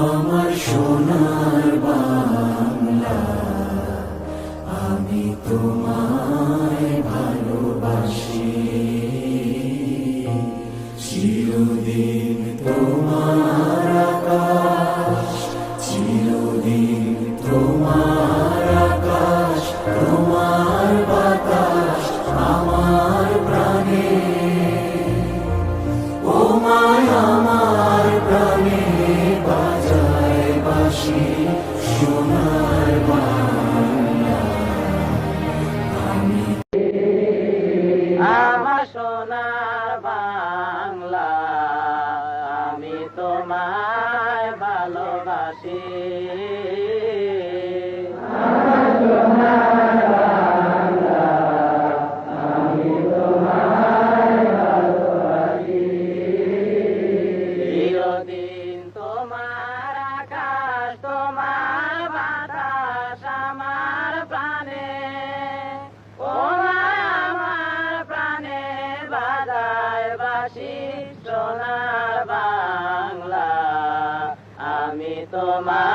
আমার সোনার বাংলা, আমি তোমায় ভালোবাসি। চিরদিন তোমার আকাশ, চিরদিন তোমার আকাশ, তোমার বাতাস আমার প্রাণে। ও মায় আমার প্রাণে বাজায় বাঁশি সোনার বাংলা, আমি আমার সোনার বাংলা, আমি তোমায় ভালোবাসি। চিরদিন তোমার আকাশ, তোমার বাতাস আমার প্রাণে। ও আমার প্রাণে বাজায় বাঁশি সোনার বাংলা, আমি তোমার